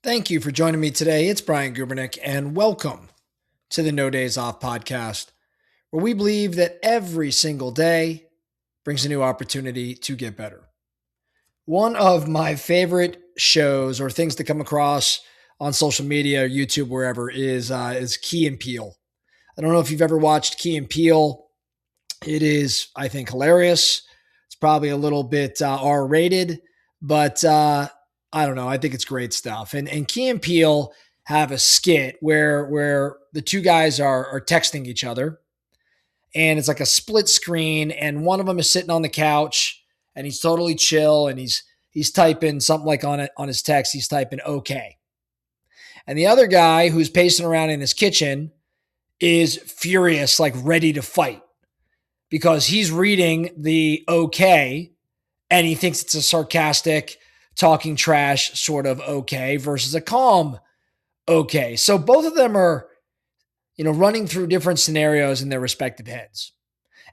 Thank you for joining me today. It's Brian Gubernick, and welcome to the No Days Off podcast, where we believe that every single day brings a new opportunity to get better. One of my favorite shows or things to come across on social media, or YouTube, wherever, is Key and Peele. I don't know if you've ever watched Key and Peele. It is, I think, hilarious. It's probably a little bit R-rated, but I don't know. I think it's great stuff. And Key and Peele have a skit where the two guys are texting each other, and it's like a split screen, and one of them is sitting on the couch and he's totally chill, and he's typing something like on his text. He's typing okay, and the other guy who's pacing around in his kitchen is furious, like ready to fight, because he's reading the okay and he thinks it's a sarcastic, talking trash sort of okay versus a calm okay. So both of them are, running through different scenarios in their respective heads.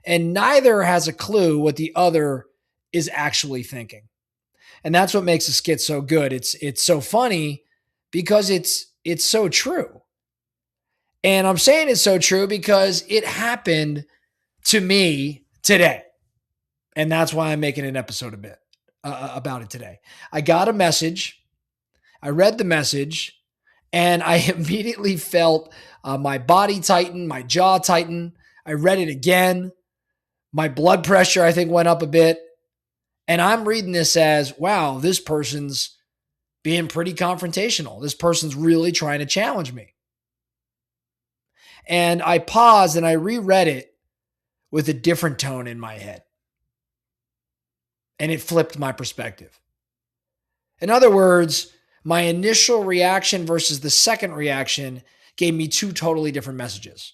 And neither has a clue what the other is actually thinking. And that's what makes the skit so good. It's so funny because it's so true. And I'm saying it's so true because it happened to me today. And that's why I'm making an episode about it today. I got a message. I read the message, and I immediately felt my body tighten, my jaw tighten. I read it again. My blood pressure, I think, went up a bit. And I'm reading this as, wow, this person's being pretty confrontational. This person's really trying to challenge me. And I paused and I reread it with a different tone in my head. And it flipped my perspective. In other words, my initial reaction versus the second reaction gave me two totally different messages.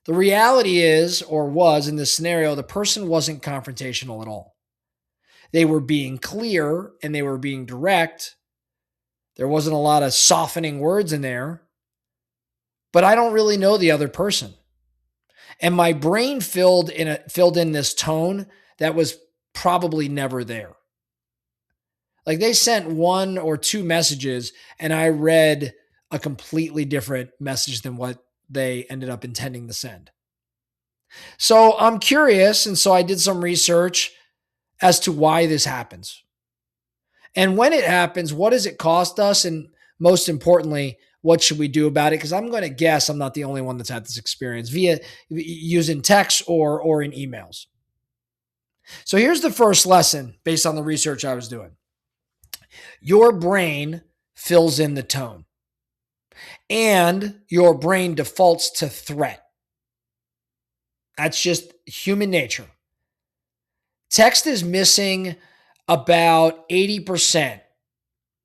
The reality is, or was in this scenario, the person wasn't confrontational at all. They were being clear and they were being direct. There wasn't a lot of softening words in there, but I don't really know the other person. And my brain filled in this tone that was probably never there. Like, they sent one or two messages and I read a completely different message than what they ended up intending to send. So I'm curious. And so I did some research as to why this happens. And when it happens, what does it cost us? And most importantly, what should we do about it? Because I'm going to guess I'm not the only one that's had this experience via using text or in emails. So here's the first lesson based on the research I was doing. Your brain fills in the tone, and your brain defaults to threat. That's just human nature. Text is missing about 80%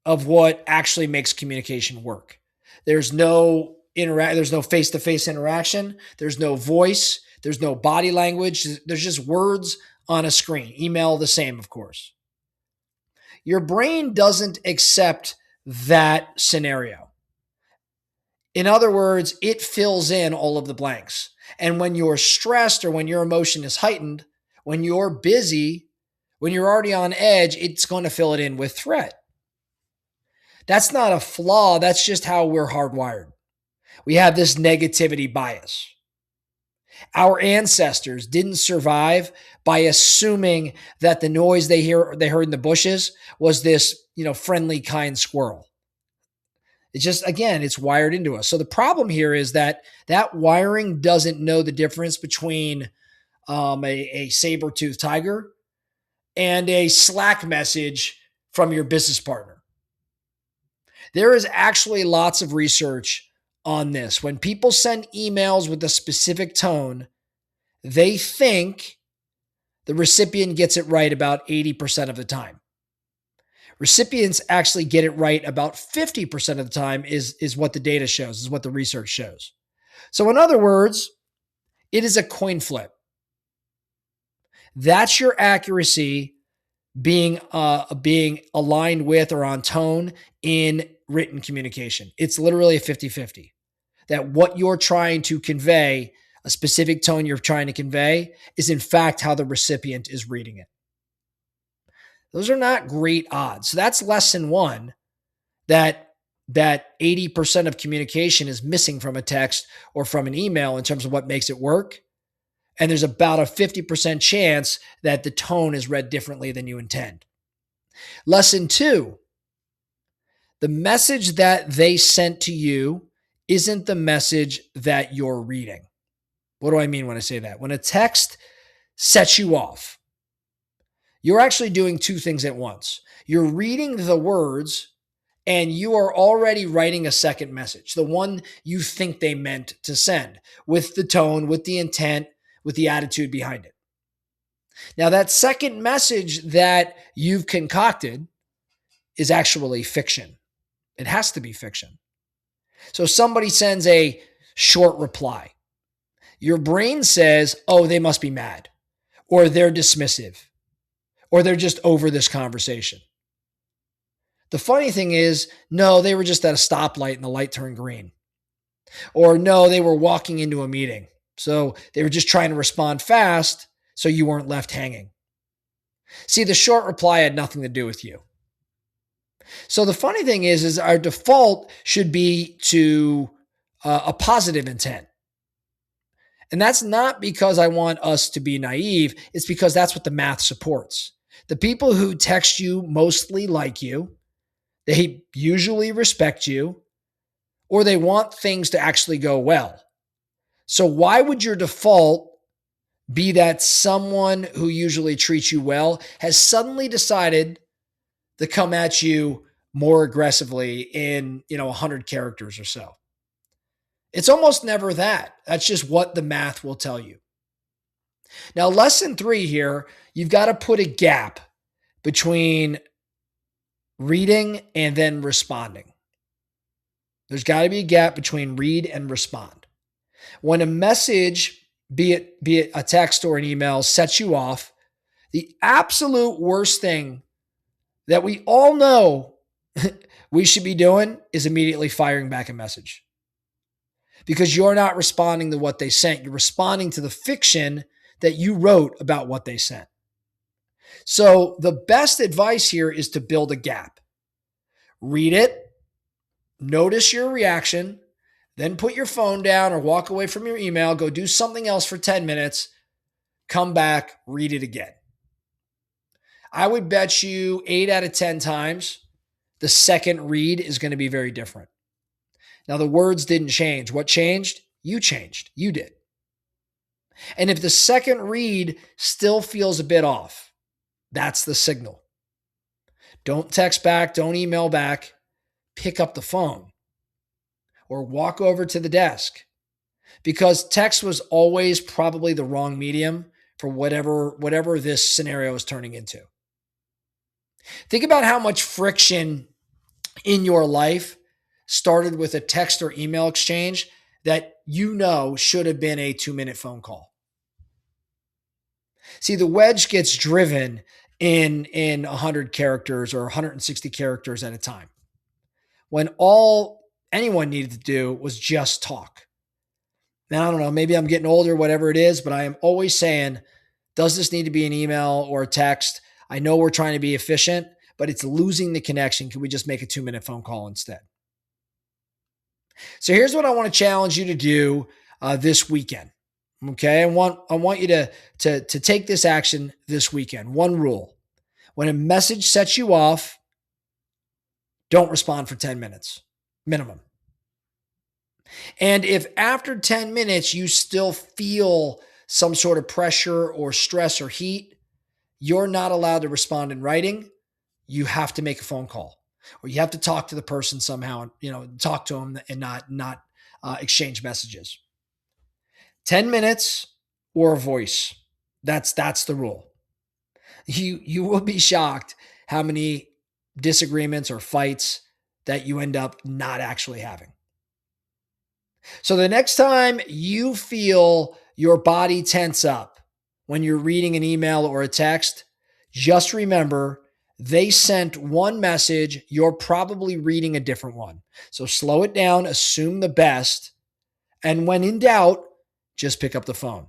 of what actually makes communication work. There's no face-to-face interaction. There's no voice. There's no body language. There's just words on a screen. Email the same, of course. Your brain doesn't accept that scenario. In other words, it fills in all of the blanks. And when you're stressed or when your emotion is heightened, when you're busy, when you're already on edge, it's going to fill it in with threat. That's not a flaw. That's just how we're hardwired. We have this negativity bias. Our ancestors didn't survive by assuming that the noise they heard in the bushes was this, friendly, kind squirrel. It's just, again, it's wired into us. So the problem here is that wiring doesn't know the difference between a saber-toothed tiger and a Slack message from your business partner. There is actually lots of research on this. When people send emails with a specific tone, they think the recipient gets it right about 80% of the time. Recipients actually get it right about 50% of the time is what the data shows, is what the research shows. So in other words, it is a coin flip. That's your accuracy being aligned with or on tone in written communication. It's literally a 50-50. That what you're trying to convey, a specific tone you're trying to convey, is in fact how the recipient is reading it. Those are not great odds. So that's lesson one, that that 80% of communication is missing from a text or from an email in terms of what makes it work. And there's about a 50% chance that the tone is read differently than you intend. Lesson 2, the message that they sent to you isn't the message that you're reading. What do I mean when I say that? When a text sets you off, you're actually doing two things at once. You're reading the words and you are already writing a second message, the one you think they meant to send, with the tone, with the intent, with the attitude behind it. Now, that second message that you've concocted is actually fiction. It has to be fiction. So somebody sends a short reply. Your brain says, oh, they must be mad, or they're dismissive, or they're just over this conversation. The funny thing is, no, they were just at a stoplight and the light turned green. Or no, they were walking into a meeting. So they were just trying to respond fast so you weren't left hanging. See, the short reply had nothing to do with you. So the funny thing is our default should be to a positive intent. And that's not because I want us to be naive. It's because that's what the math supports. The people who text you mostly like you. They usually respect you, or they want things to actually go well. So why would your default be that someone who usually treats you well has suddenly decided to come at you more aggressively in, 100 characters or so? It's almost never that. That's just what the math will tell you. Now, lesson 3 here, you've got to put a gap between reading and then responding. There's got to be a gap between read and respond. When a message, be it a text or an email, sets you off, the absolute worst thing that we all know we should be doing is immediately firing back a message. Because you're not responding to what they sent. You're responding to the fiction that you wrote about what they sent. So the best advice here is to build a gap. Read it, notice your reaction, then put your phone down or walk away from your email, go do something else for 10 minutes, come back, read it again. I would bet you 8 out of 10 times the second read is going to be very different. Now, the words didn't change. What changed? You changed. You did. And if the second read still feels a bit off, that's the signal. Don't text back. Don't email back. Pick up the phone or walk over to the desk, because text was always probably the wrong medium for whatever this scenario is turning into. Think about how much friction in your life started with a text or email exchange that should have been a 2-minute phone call. See, the wedge gets driven in 100 characters or 160 characters at a time, when all anyone needed to do was just talk. Now, I don't know, maybe I'm getting older, whatever it is, but I am always saying, does this need to be an email or a text? I know we're trying to be efficient, but it's losing the connection. Can we just make a 2-minute phone call instead? So here's what I want to challenge you to do this weekend. Okay, I want you to take this action this weekend. One rule: when a message sets you off, don't respond for 10 minutes minimum. And if after 10 minutes you still feel some sort of pressure or stress or heat, you're not allowed to respond in writing. You have to make a phone call, or you have to talk to the person somehow, talk to them and not exchange messages. 10 minutes or a voice. That's the rule. You will be shocked how many disagreements or fights that you end up not actually having. So the next time you feel your body tense up when you're reading an email or a text, just remember they sent one message. You're probably reading a different one. So slow it down, assume the best, and when in doubt, just pick up the phone.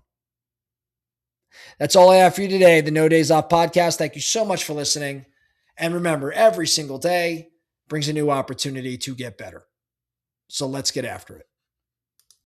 That's all I have for you today, the No Days Off podcast. Thank you so much for listening. And remember, every single day, brings a new opportunity to get better. So let's get after it.